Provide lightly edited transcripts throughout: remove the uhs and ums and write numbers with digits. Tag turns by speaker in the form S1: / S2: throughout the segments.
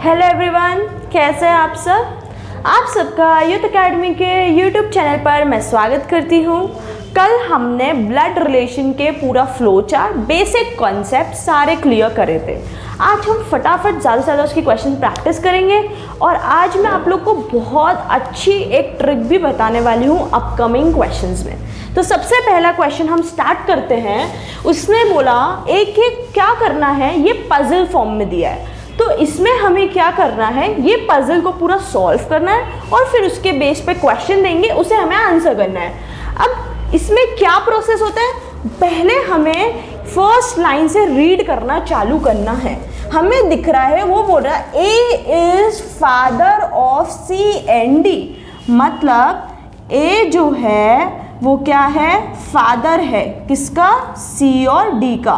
S1: Hello everyone, कैसे हैं आप सब। आप सबका यूथ एकेडमी के यूट्यूब चैनल पर मैं स्वागत करती हूं। कल हमने ब्लड रिलेशन के पूरा फ्लो चार्ट, बेसिक कॉन्सेप्ट सारे क्लियर करे थे। आज हम फटाफट ज़्यादा से ज़्यादा उसकी क्वेश्चन प्रैक्टिस करेंगे और आज मैं आप लोग को बहुत अच्छी एक ट्रिक भी बताने वाली हूँ अपकमिंग क्वेश्चंस में। तो सबसे पहला क्वेश्चन हम स्टार्ट करते हैं। उसने बोला एक एक क्या करना है, ये पजल फॉर्म में दिया है, तो इसमें हमें क्या करना है, ये पजल को पूरा सॉल्व करना है और फिर उसके बेस पे क्वेश्चन देंगे, उसे हमें आंसर करना है। अब इसमें क्या प्रोसेस होता है, पहले हमें फर्स्ट लाइन से रीड करना चालू करना है। हमें दिख रहा है, वो बोल रहा है A is father of C and D, मतलब ए जो है वो क्या है, फादर है, किसका, सी और डी का।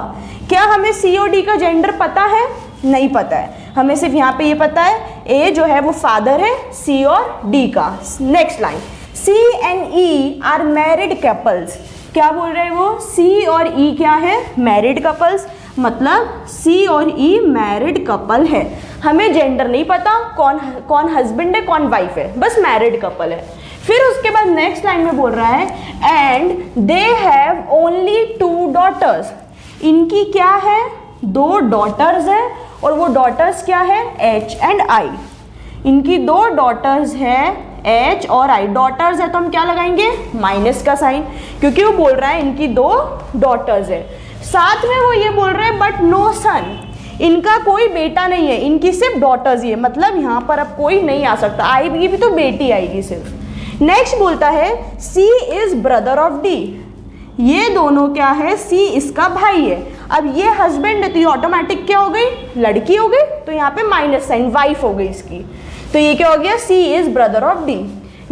S1: क्या हमें सी और डी का जेंडर पता है? नहीं पता है, हमें सिर्फ यहाँ पे ये पता है ए जो है वो फादर है सी और डी का। Next line, C and E are married couples. क्या बोल रहे हैं वो, सी और ई क्या है, मैरिड कपल्स, मतलब सी और ई मैरिड कपल है। हमें जेंडर नहीं पता, कौन हस्बैंड है कौन वाइफ है, बस मैरिड कपल है। फिर उसके बाद नेक्स्ट लाइन में बोल रहा है and they have only 2 daughters। इनकी क्या है, 2 daughters है और वो daughters क्या है, H एंड I। इनकी 2 daughters है H और I। daughters है तो हम क्या लगाएंगे, माइनस का साइन, क्योंकि वो बोल रहा है इनकी 2 daughters है। साथ में वो ये बोल रहे हैं बट नो सन, इनका कोई बेटा नहीं है, इनकी सिर्फ daughters ही है, मतलब यहाँ पर अब कोई नहीं आ सकता, आएगी भी तो बेटी आएगी सिर्फ। नेक्स्ट बोलता है C is brother of D, ये दोनों क्या है, C इसका भाई है। अब ये हस्बैंड है तो ये ऑटोमेटिक क्या हो गई, लड़की हो गई, तो यहाँ पे माइनस साइन, वाइफ हो गई इसकी, तो ये क्या हो गया, C is brother of D।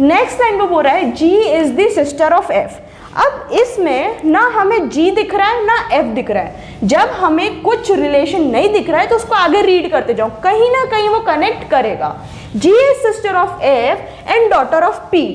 S1: Next line पे बोल रहा है G is the sister of F। अब इसमें ना हमें G दिख रहा है ना F दिख रहा है। जब हमें कुछ रिलेशन नहीं दिख रहा है तो उसको आगे रीड करते जाओ, कहीं ना कहीं वो कनेक्ट करेगा। G is sister of F and daughter of P,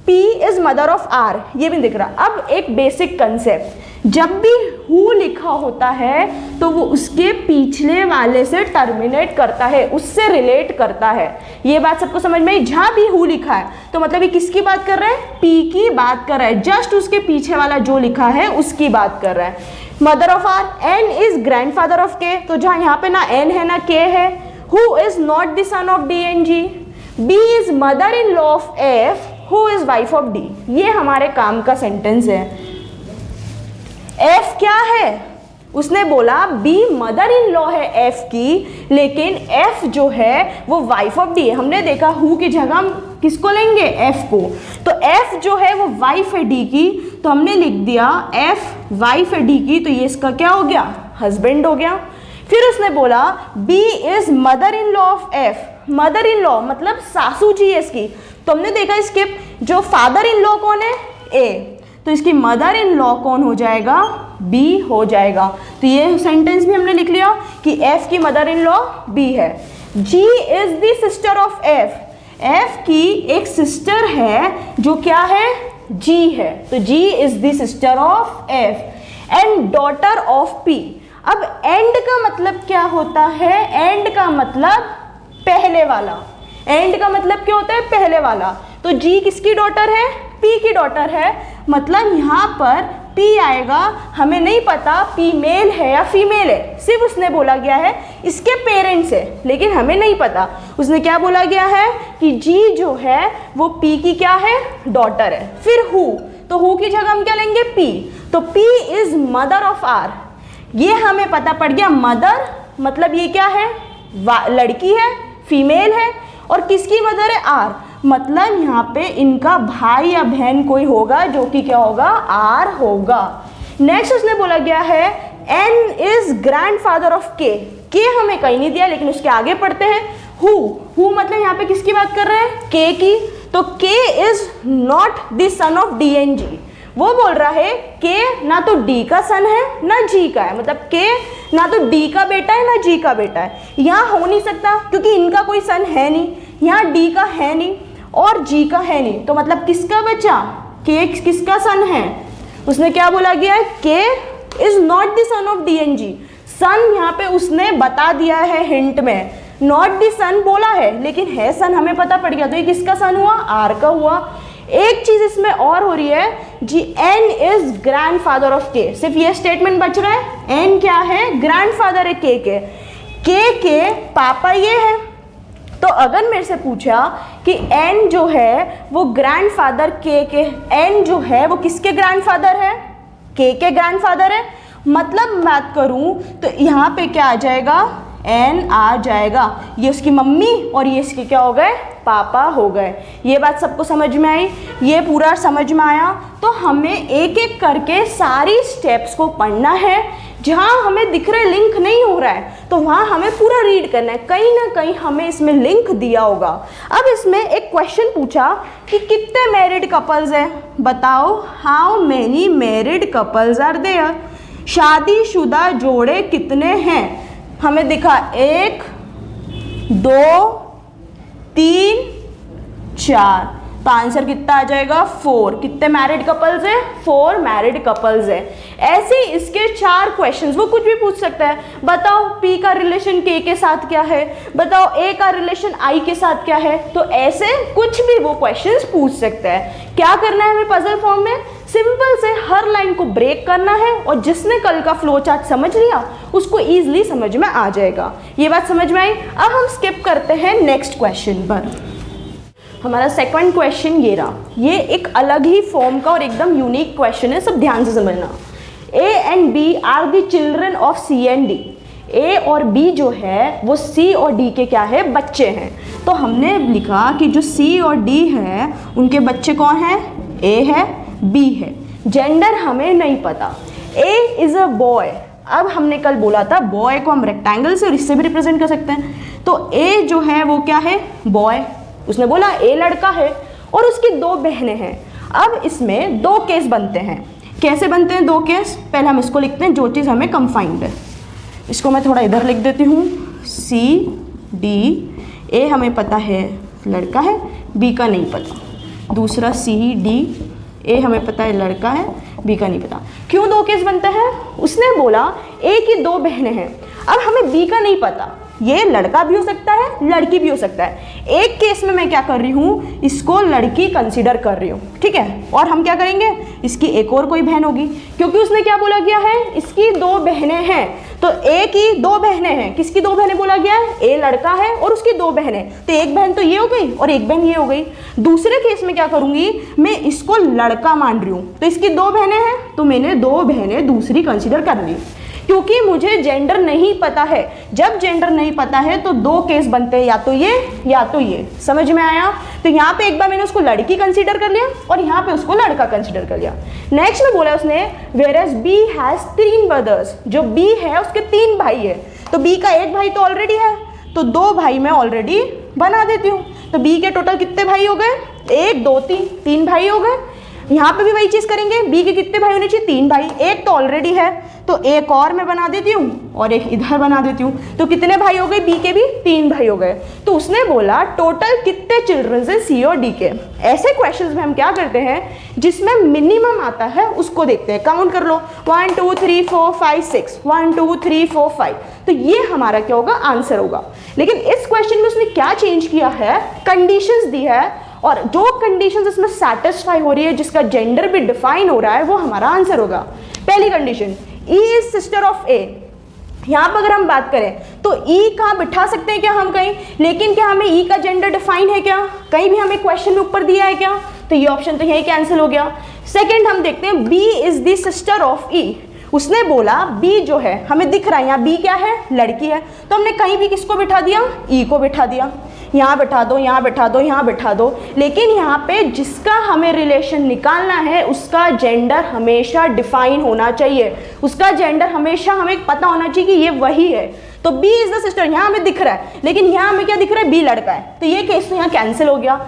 S1: P is mother of R, ये भी दिख रहा। अब एक बेसिक कंसेप्ट, जब भी हु लिखा होता है तो वो उसके पिछले वाले से टर्मिनेट करता है, उससे रिलेट करता है। ये बात सबको समझ में आई। जहाँ भी हु लिखा है तो मतलब ये किसकी बात कर रहा है, P की बात कर रहा है, जस्ट उसके पीछे वाला जो लिखा है उसकी बात कर रहा है। Mother of R, N is grandfather of K, तो जहाँ यहाँ पे ना N है ना K है। Who is not the son of D and G। B is mother in law of F, who is wife of D। ये हमारे काम का सेंटेंस है। F क्या है, उसने बोला B मदर इन लॉ है F की, लेकिन F जो है वो वाइफ ऑफ D है। हमने देखा हु की जगह हम किसको लेंगे, F को, तो F जो है वो वाइफ है D की, तो हमने लिख दिया F वाइफ है D की, तो ये इसका क्या हो गया, हस्बैंड हो गया। फिर उसने बोला B is mother in law of F, mother in law मतलब सासू जी है इसकी, तो हमने देखा इसके जो फादर इन लॉ कौन है, A, तो इसकी मदर इन लॉ कौन हो जाएगा, B हो जाएगा। तो ये सेंटेंस भी हमने लिख लिया कि F की मदर इन लॉ B है। G is the sister of F, F की एक सिस्टर है जो क्या है, G है, तो G is the sister of F and daughter of P। अब एंड का मतलब क्या होता है, एंड का मतलब पहले वाला, एंड का मतलब क्या होता है, पहले वाला। तो G किसकी डॉटर है, P की डॉटर है, मतलब यहाँ पर P आएगा। हमें नहीं पता P मेल है या फीमेल है, सिर्फ उसने बोला गया है इसके पेरेंट्स है, लेकिन हमें नहीं पता। उसने क्या बोला गया है कि G जो है वो P की क्या है, डॉटर है। फिर हु, तो हु की जगह हम क्या लेंगे, P, तो P is mother of R। ये हमें पता पड़ गया, मदर मतलब ये क्या है, लड़की है, फीमेल है, और किसकी मदर है, R, मतलब यहाँ पे इनका भाई या बहन कोई होगा जो कि क्या होगा, R होगा। नेक्स्ट उसने बोला गया है N is grandfather of K, K हमें कहीं नहीं दिया लेकिन उसके आगे पढ़ते हैं। हु मतलब यहाँ पे किसकी बात कर रहे हैं, K की, तो K is not the son of D and G। वो बोल रहा है K ना तो D का सन है ना G का है, मतलब K ना तो D का बेटा है ना G का बेटा है। यहाँ हो नहीं सकता क्योंकि इनका कोई सन है नहीं, यहाँ D का है नहीं और G का है नहीं, तो मतलब किसका बचा, K किसका सन है। उसने क्या बोला गया है, K is not the son of D and G। सन यहाँ पे उसने बता दिया है हिंट में, नॉट द सन बोला है, लेकिन है सन हमें पता पड़ गया, तो ये किसका सन हुआ, आर का हुआ। एक चीज इसमें और हो रही है जी, एन इज ग्रैंडफादर ऑफ के, सिर्फ ये स्टेटमेंट बच रहा है, एन क्या है, ग्रैंडफादर है के के पापा ये है। तो अगर मेरे से पूछा कि एन जो है वो ग्रैंडफादर के एन जो है वो किसके ग्रैंडफादर है, के ग्रैंडफादर है, मतलब बात करूं तो यहाँ पे क्या आ जाएगा, एन आ जाएगा, ये उसकी मम्मी और ये इसके क्या हो गए, पापा हो गए। ये बात सबको समझ में आई, ये पूरा समझ में आया। तो हमें एक एक करके सारी स्टेप्स को पढ़ना है, जहाँ हमें दिख रहे लिंक नहीं हो रहा है तो वहाँ हमें पूरा रीड करना है, कहीं ना कहीं हमें इसमें लिंक दिया होगा। अब इसमें एक क्वेश्चन पूछा कि कितने मैरिड कपल्स हैं, बताओ, how many married couples are there, शादीशुदा जोड़े कितने हैं, हमें दिखा 1 2 3 4, तो आंसर कितना आ जाएगा 4। कितने मैरिड कपल्स है, 4 मैरिड कपल्स है। ऐसे इसके 4 क्वेश्चंस, वो कुछ भी पूछ सकता है, बताओ P का रिलेशन K के साथ क्या है, बताओ A का रिलेशन I के साथ क्या है, तो ऐसे कुछ भी वो क्वेश्चंस पूछ सकता है। क्या करना है हमें पजल फॉर्म में, सिंपल से हर लाइन को ब्रेक करना है, और जिसने कल का फ्लो चार्ट समझ लिया उसको ईजिली समझ में आ जाएगा। ये बात समझ में आई। अब हम स्किप करते हैं नेक्स्ट क्वेश्चन पर। हमारा सेकंड क्वेश्चन ये रहा, ये एक अलग ही फॉर्म का और एकदम यूनिक क्वेश्चन है, सब ध्यान से समझना। A and B are the children of C and D, A और B जो है वो C और D के क्या है, बच्चे हैं। तो हमने लिखा कि जो C और D है उनके बच्चे कौन हैं, A है B है, जेंडर हमें नहीं पता। A इज अ बॉय, अब हमने कल बोला था बॉय को हम रेक्टेंगल से और इससे भी रिप्रेजेंट कर सकते हैं, तो A जो है वो क्या है, बॉय, उसने बोला A लड़का है और उसकी 2 बहनें हैं। अब इसमें 2 केस बनते हैं, कैसे बनते हैं 2 केस, पहले हम इसको लिखते हैं जो चीज़ हमें कंफाइंड है, इसको मैं थोड़ा इधर लिख देती हूँ, C D, A हमें पता है लड़का है, B का नहीं पता, दूसरा C D, A हमें पता है लड़का है, B का नहीं पता। क्यों 2 केस बनते हैं, उसने बोला A की 2 बहनें हैं, अब हमें B का नहीं पता, ये लड़का भी हो सकता है लड़की भी हो सकता है। एक केस में मैं क्या कर रही हूँ, इसको लड़की कंसीडर कर रही हूँ, ठीक है, और हम क्या करेंगे, इसकी एक और कोई बहन होगी, क्योंकि उसने क्या बोला गया है, इसकी 2 बहनें हैं, तो A की 2 बहनें हैं, किसकी 2 बहनें बोला गया है, A लड़का है और उसकी 2 बहनें, तो एक बहन तो ये हो गई और एक बहन ये हो गई। दूसरे केस में क्या करूंगी, मैं इसको लड़का मान रही हूँ, तो इसकी 2 बहनें हैं, तो मैंने 2 बहनें दूसरी कंसीडर कर ली, क्योंकि मुझे जेंडर नहीं पता है। जब जेंडर नहीं पता है तो 2 केस बनते हैं, या तो ये या तो ये, समझ में आया। तो यहाँ पे एक बार मैंने उसको लड़की कंसीडर कर लिया और यहाँ पे उसको लड़का कंसीडर कर लिया। नेक्स्ट में बोला उसने वेयरएज B हैज 3 ब्रदर्स, जो B है उसके 3 भाई है, तो B का एक भाई तो ऑलरेडी है, तो 2 भाई मैं ऑलरेडी बना देती हूँ, तो B के टोटल कितने भाई हो गए, 1 2 3 भाई हो गए। यहाँ पे भी वही चीज करेंगे, B के कितने भाई होने चाहिए, 3 भाई, एक तो ऑलरेडी है, तो एक और मैं बना देती हूँ और एक इधर बना देती हूँ, तो कितने भाई हो गए, B के भी 3 भाई हो गए। तो उसने बोला टोटल कितने चिल्ड्रंस हैं C और D के। ऐसे क्वेश्चंस में हम क्या करते हैं, जिसमें मिनिमम आता है उसको देखते हैं, काउंट कर लो 1 2 3 4 5 6, 1 2 3 4 5, तो ये हमारा क्या होगा, आंसर होगा। लेकिन इस क्वेश्चन में उसने क्या चेंज किया है, कंडीशंस दी है, और जो कंडीशंस इसमें सेटिस्फाई हो रही है, जिसका जेंडर भी डिफाइन हो रहा है, वो हमारा आंसर होगा। पहली condition, E is sister of A, यहाँ पर अगर हम बात करें तो E कहाँ बिठा सकते हैं क्या हम कहीं, लेकिन क्या हमें E का जेंडर डिफाइन है क्या, कहीं भी हमें क्वेश्चन में ऊपर दिया है क्या, तो ये ऑप्शन तो यही कैंसिल हो गया। सेकंड हम देखते हैं B is the sister of E, उसने बोला B जो है हमें दिख रहा है, यहाँ B क्या है, लड़की है, तो हमने कहीं भी किसको बिठा दिया, E को बिठा दिया, यहाँ बिठा दो, यहाँ बिठा दो, यहाँ बिठा दो, लेकिन यहाँ पे जिसका हमें रिलेशन निकालना है उसका जेंडर हमेशा डिफाइन होना चाहिए, उसका जेंडर हमेशा हमें पता होना चाहिए कि ये वही है। तो B इज द सिस्टर, यहाँ हमें दिख रहा है, लेकिन यहाँ हमें क्या दिख रहा है, B लड़का है, तो ये केस तो यहाँ कैंसिल हो गया।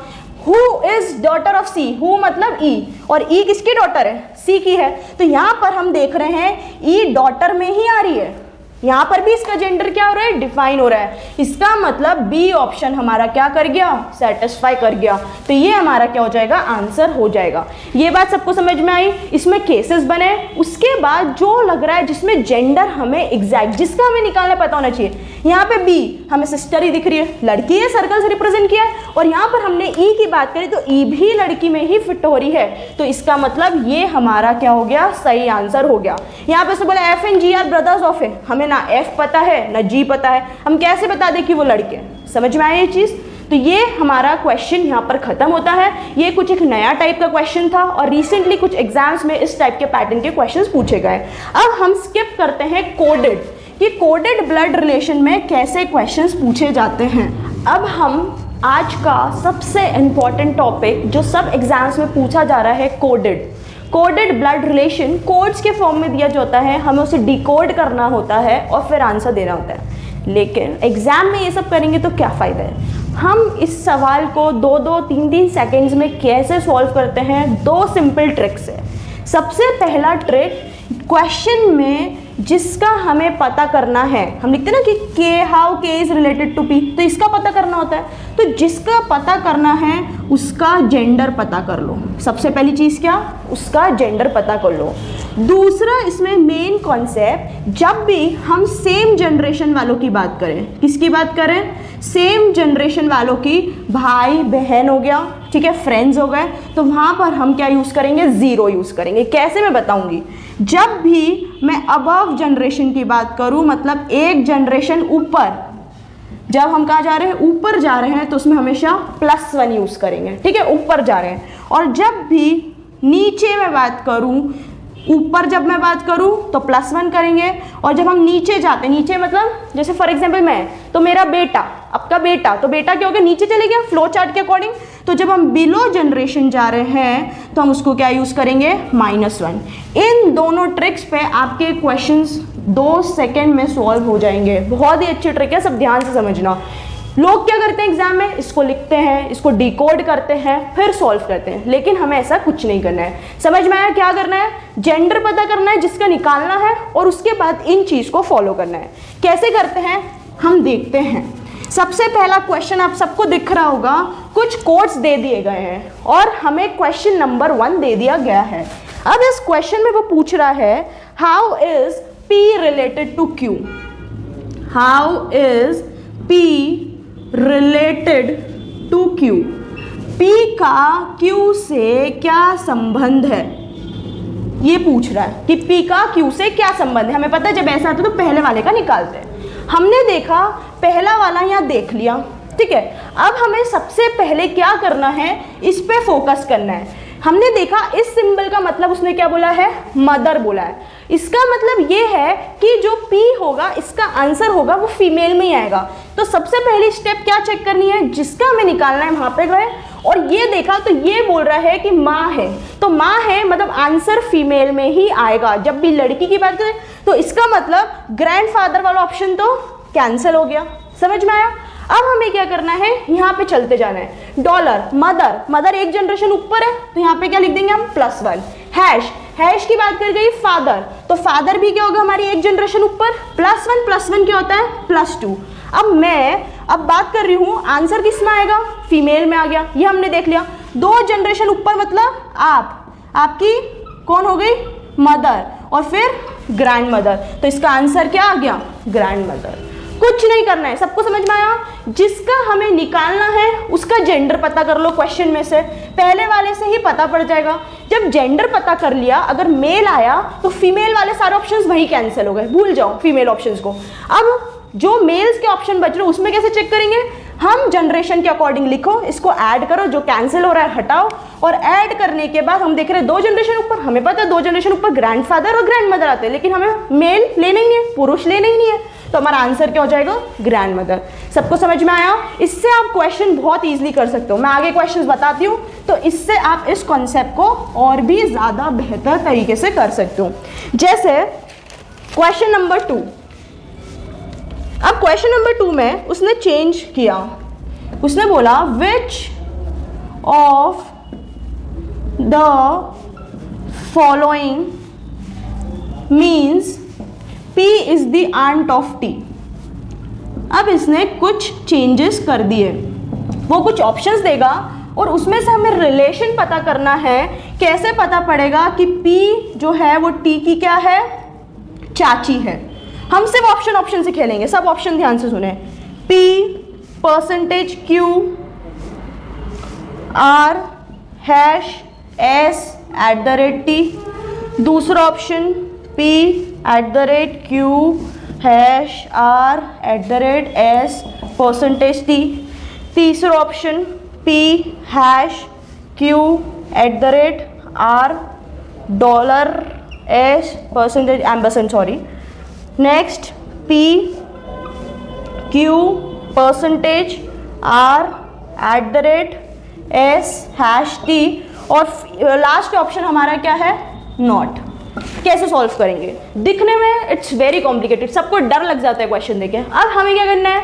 S1: Who is daughter of C, who मतलब E, और E किसकी डॉटर है, C की है, तो यहाँ पर हम देख रहे हैं E डॉटर में ही आ रही है, यहाँ पर भी इसका जेंडर क्या हो रहा है, डिफाइन हो रहा है, इसका मतलब B ऑप्शन हमारा क्या कर गया, सेटिस्फाई कर गया, तो ये हमारा क्या हो जाएगा, आंसर हो जाएगा। ये बात सबको समझ में आई। इसमें केसेस बने, उसके बाद जो लग रहा है जिसमें जेंडर हमें एग्जैक्ट, जिसका हमें निकालना पता होना चाहिए, यहाँ पे बी हमें सिस्टर ही दिख रही है, लड़की है, सर्कल से रिप्रेजेंट किया है। और यहाँ पर हमने ई की बात करी तो ई भी लड़की में ही फिट हो रही है, तो इसका मतलब ये हमारा क्या हो गया, सही आंसर हो गया। यहाँ पे से बोला F and G are brothers of A, हमें ना एफ पता है ना जी पता है, हम कैसे बता दें कि वो लड़के हैं। समझ में आया ये चीज़? तो ये हमारा क्वेश्चन यहाँ पर खत्म होता है। ये कुछ एक नया टाइप का क्वेश्चन था और रिसेंटली कुछ एग्जाम्स में इस टाइप के पैटर्न के क्वेश्चंस पूछे गए। अब हम स्किप करते हैं कोडेड, कि कोडेड ब्लड रिलेशन में कैसे क्वेश्चंस पूछे जाते हैं। अब हम आज का सबसे इम्पॉर्टेंट टॉपिक जो सब एग्जाम्स में पूछा जा रहा है, कोडेड ब्लड रिलेशन कोड्स के फॉर्म में दिया जाता है, हमें उसे डिकोड करना होता है और फिर आंसर देना होता है। लेकिन एग्जाम में ये सब करेंगे तो क्या फ़ायदा है। हम इस सवाल को 2-2, 3-3 सेकेंड्स में कैसे सॉल्व करते हैं, 2 सिंपल ट्रिक्स है। सबसे पहला ट्रिक, क्वेश्चन में जिसका हमें पता करना है, हम लिखते हैं ना कि के हाउ के इज रिलेटेड टू पी, तो इसका पता करना होता है। तो जिसका पता करना है उसका जेंडर पता कर लो। सबसे पहली चीज़ क्या, उसका जेंडर पता कर लो। दूसरा इसमें मेन कॉन्सेप्ट, जब भी हम सेम जनरेशन वालों की बात करें, किसकी बात करें, सेम जनरेशन वालों की, भाई बहन हो गया, ठीक है, फ्रेंड्स हो गए, तो वहाँ पर हम क्या यूज़ करेंगे, ज़ीरो यूज़ करेंगे। कैसे मैं बताऊँगी, जब भी मैं अबव जनरेशन की बात करूँ, मतलब एक जनरेशन ऊपर, जब हम कहाँ जा रहे हैं, ऊपर जा रहे हैं, तो उसमें हमेशा +1 यूज़ करेंगे, ठीक है, ऊपर जा रहे हैं। और जब भी नीचे मैं बात करूँ, ऊपर जब मैं बात करूँ तो +1 करेंगे, और जब हम नीचे जाते हैं, नीचे मतलब जैसे फॉर एग्जांपल मैं, तो मेरा बेटा, आपका बेटा, तो बेटा क्या हो गया, नीचे चले गया फ्लो चार्ट के अकॉर्डिंग। तो जब हम बिलो जनरेशन जा रहे हैं तो हम उसको क्या यूज़ करेंगे, -1। इन दोनों ट्रिक्स पे आपके क्वेश्चंस 2 सेकेंड में सॉल्व हो जाएंगे। बहुत ही अच्छी ट्रिक है, सब ध्यान से समझना। लोग क्या करते हैं एग्जाम में, इसको लिखते हैं, इसको डिकोड करते हैं, फिर सॉल्व करते हैं, लेकिन हमें ऐसा कुछ नहीं करना है। समझ में आया क्या करना है, जेंडर पता करना है जिसका निकालना है, और उसके बाद इन चीज़ को फॉलो करना है। कैसे करते हैं हम देखते हैं। सबसे पहला क्वेश्चन आप सबको दिख रहा होगा, कुछ कोड्स दे दिए गए हैं और हमें क्वेश्चन नंबर 1 दे दिया गया है। अब इस क्वेश्चन में वो पूछ रहा है, how is P related to Q, how is P related to Q, P का Q से क्या संबंध है, ये पूछ रहा है कि P का Q से क्या संबंध है। हमें पता है जब ऐसा आता है तो पहले वाले का निकालते हैं। हमने देखा पहला वाला यहाँ देख लिया, ठीक है। अब हमें सबसे पहले क्या करना है, इस पे फोकस करना है। हमने देखा इस सिंबल का मतलब उसने क्या बोला है, मदर बोला है। इसका मतलब ये है कि जो P होगा, इसका आंसर होगा वो फीमेल में ही आएगा। तो सबसे पहली स्टेप क्या चेक करनी है, जिसका हमें निकालना है वहाँ पे गए और ये देखा तो ये बोल रहा है कि माँ है, तो माँ है मतलब आंसर फीमेल में ही आएगा। जब भी लड़की की बात करें तो इसका मतलब ग्रैंडफादर वाला ऑप्शन तो कैंसिल हो गया। समझ में आया? अब हमें क्या करना है, यहाँ पे चलते जाना है। डॉलर मदर एक जनरेशन ऊपर है तो यहाँ पे क्या लिख देंगे हम, +1। हैश की बात कर गई फादर, तो फादर भी क्या होगा हमारी एक जनरेशन ऊपर, +1 क्या होता है, +2। अब मैं बात कर रही हूँ आंसर किस में आएगा, फीमेल में आ गया, ये हमने देख लिया। 2 जनरेशन ऊपर मतलब आपकी कौन हो गई, मदर, और फिर ग्रैंड मदर, तो इसका आंसर क्या आ गया, ग्रैंड मदर। कुछ नहीं करना है, सबको समझ में आया। जिसका हमें निकालना है उसका जेंडर पता कर लो, क्वेश्चन में से पहले वाले से ही पता पड़ जाएगा। जब जेंडर पता कर लिया, अगर मेल आया तो फीमेल वाले सारे ऑप्शंस वहीं कैंसिल हो गए, भूल जाओ फीमेल ऑप्शंस को। अब जो मेल्स के ऑप्शन बच रहे उसमें कैसे चेक करेंगे, हम जनरेशन के अकॉर्डिंग लिखो, इसको ऐड करो, जो कैंसिल हो रहा है हटाओ, और ऐड करने के बाद हम देख रहे हैं 2 जनरेशन ऊपर, हमें पता है 2 जनरेशन ऊपर ग्रैंडफादर और ग्रैंड मदर आते हैं, लेकिन हमें मेल लेना ही नहीं है, पुरुष लेना ही नहीं है, तो हमारा आंसर क्या हो जाएगा, ग्रैंड मदर। सबको समझ में आया? इससे आप क्वेश्चन बहुत ईजिली कर सकते हो। मैं आगे क्वेश्चन बताती हूँ, तो इससे आप इस कॉन्सेप्ट को और भी ज़्यादा बेहतर तरीके से कर सकते हो। जैसे क्वेश्चन नंबर 2, अब क्वेश्चन नंबर 2 में उसने चेंज किया, उसने बोला which of the following means P is the aunt of T। अब इसने कुछ चेंजेस कर दिए, वो कुछ ऑप्शंस देगा और उसमें से हमें रिलेशन पता करना है। कैसे पता पड़ेगा कि P जो है वो T की क्या है, चाची है। हम सिर्फ ऑप्शन से खेलेंगे, सब ऑप्शन ध्यान से सुने। P percentage Q R hash S @T। दूसरा option P @Q hash R @S percentage T। तीसरा option P hash Q @R $S percentage ampersand sorry. Next P Q percentage R @S hash T। और last option हमारा क्या है, not. कैसे solve करेंगे? दिखने में इट्स वेरी कॉम्प्लिकेटेड, सबको डर लग जाता है क्वेश्चन देके। अब हमें क्या करना है,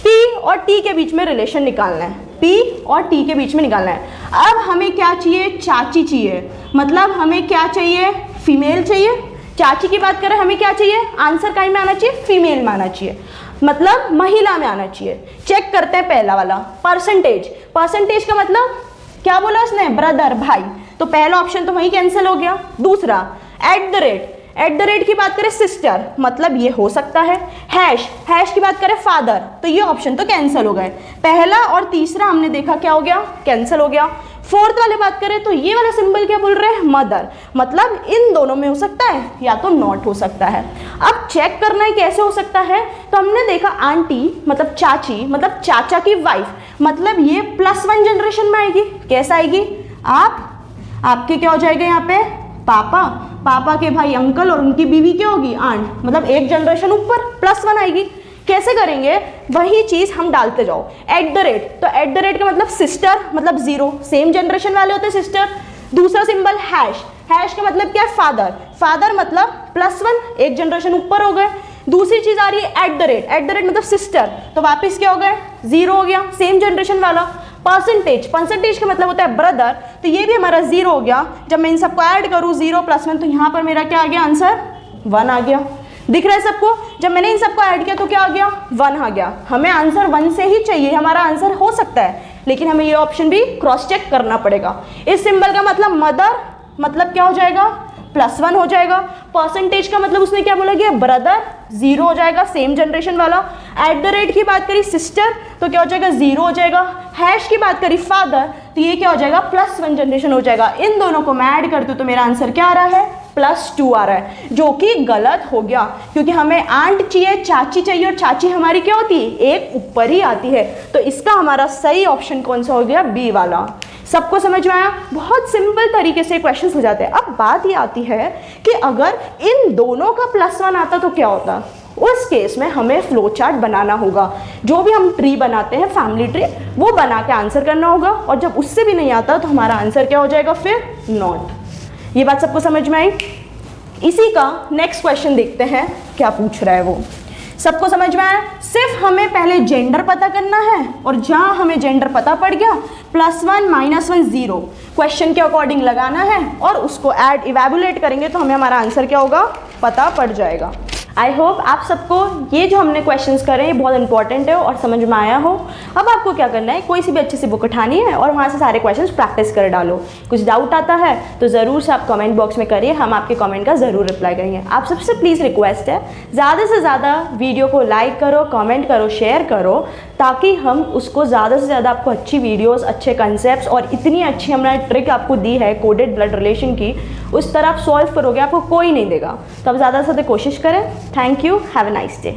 S1: P और T के बीच में रिलेशन निकालना है, P और T के बीच में निकालना है। अब हमें क्या चाहिए, चाची चाहिए, मतलब हमें क्या चाहिए, फीमेल चाहिए। चाची की बात करें, हमें क्या चाहिए, आंसर काइंड में आना चाहिए, फीमेल में आना चाहिए, मतलब महिला में आना चाहिए। चेक करते हैं पहला वाला, परसेंटेज। परसेंटेज का मतलब क्या बोला उसने, ब्रदर, भाई, तो पहला ऑप्शन तो वही कैंसिल हो गया। दूसरा @ की बात करें सिस्टर, मतलब ये हो सकता है। हैश की बात करें फादर, तो ये ऑप्शन तो कैंसिल हो गए। पहला और तीसरा हमने देखा क्या हो गया, कैंसिल हो गया। फोर्थ वाले बात करें तो ये वाला सिंबल क्या बोल रहे हैं, मदर, मतलब इन दोनों में हो सकता है या तो नॉट हो सकता है। अब चेक करना है कैसे हो सकता है, तो हमने देखा आंटी मतलब चाची, मतलब चाचा की वाइफ, मतलब ये +1 जनरेशन में आएगी। कैसा आएगी, आपके क्या हो जाएगा यहाँ पे, पापा के भाई अंकल, और उनकी बीवी क्या होगी, आंट, मतलब एक जनरेशन ऊपर +1 आएगी। कैसे करेंगे, वही चीज हम डालते जाओ। @ तो @ का मतलब सिस्टर, मतलब 0, सेम जनरेशन वाले होते हैं सिस्टर। दूसरा सिंबल हैश का मतलब क्या है, फादर मतलब +1, एक जनरेशन ऊपर हो गए। दूसरी चीज आ रही है @ मतलब सिस्टर, तो वापस क्या हो गए, 0 हो गया, सेम जनरेशन वाला। परसेंटेज का मतलब होता है ब्रदर, तो ये भी हमारा 0 हो गया। जब मैं इन सबको ऐड करूँ 0 + 1, तो यहाँ पर मेरा क्या आ गया, आंसर 1 आ गया। दिख रहा है सबको, जब मैंने इन सबको ऐड किया तो क्या आ गया, 1 आ गया। हमें आंसर 1 से ही चाहिए, हमारा आंसर हो सकता है, लेकिन हमें ये ऑप्शन भी क्रॉस चेक करना पड़ेगा। इस सिंबल का मतलब मदर, मतलब क्या हो जाएगा, +1 हो जाएगा। परसेंटेज का मतलब उसने क्या बोला कि ब्रदर, 0 हो जाएगा, सेम जनरेशन वाला। @ की बात करी सिस्टर, तो क्या हो जाएगा, 0 हो जाएगा। हैश की बात करी फादर, तो ये क्या हो जाएगा, +1 जनरेशन हो जाएगा। इन दोनों को मैं ऐड करती हूँ तो मेरा आंसर क्या आ रहा है, +2 आ रहा है, जो कि गलत हो गया, क्योंकि हमें आंट चाहिए, चाची चाहिए, और चाची हमारी क्या होती है, एक ऊपर ही आती है। तो इसका हमारा सही ऑप्शन कौन सा हो गया, बी वाला। सबको समझ में आया? बहुत सिंपल तरीके से क्वेश्चंस हो जाते हैं। अब बात ये आती है कि अगर इन दोनों का +1 आता तो क्या होता। उस केस में हमें फ्लो चार्ट बनाना होगा, जो भी हम ट्री बनाते हैं, फैमिली ट्री, वो बना के आंसर करना होगा। और जब उससे भी नहीं आता तो हमारा आंसर क्या हो जाएगा, फिर नॉट। ये बात सबको समझ में आई? इसी का नेक्स्ट क्वेश्चन देखते हैं क्या पूछ रहा है वो। सबको समझ में आया? सिर्फ हमें पहले जेंडर पता करना है, और जहां हमें जेंडर पता पड़ गया, +1 -1 0 क्वेश्चन के अकॉर्डिंग लगाना है, और उसको ऐड इवेल्युएट करेंगे तो हमें हमारा आंसर क्या होगा, पता पड़ जाएगा। आई होप आप सबको ये जो हमने क्वेश्चंस करे ये बहुत इंपॉर्टेंट है और समझ में आया हो। अब आपको क्या करना है, कोई सी भी अच्छी सी बुक उठानी है और वहाँ से सारे क्वेश्चंस प्रैक्टिस कर डालो। कुछ डाउट आता है तो ज़रूर से आप कमेंट बॉक्स में करिए, हम आपके कमेंट का ज़रूर रिप्लाई करेंगे। आप सबसे प्लीज़ रिक्वेस्ट है, ज़्यादा से ज़्यादा वीडियो को लाइक करो, कमेंट करो, शेयर करो, ताकि हम उसको ज़्यादा से ज़्यादा आपको अच्छी वीडियोस, अच्छे कंसेप्ट्स और इतनी अच्छी हमने ट्रिक आपको दी है कोडेड ब्लड रिलेशन की, उस तरह आप सॉल्व करोगे, आपको कोई नहीं देगा। तो आप ज़्यादा से ज़्यादा कोशिश करें। Thank you, have a nice day.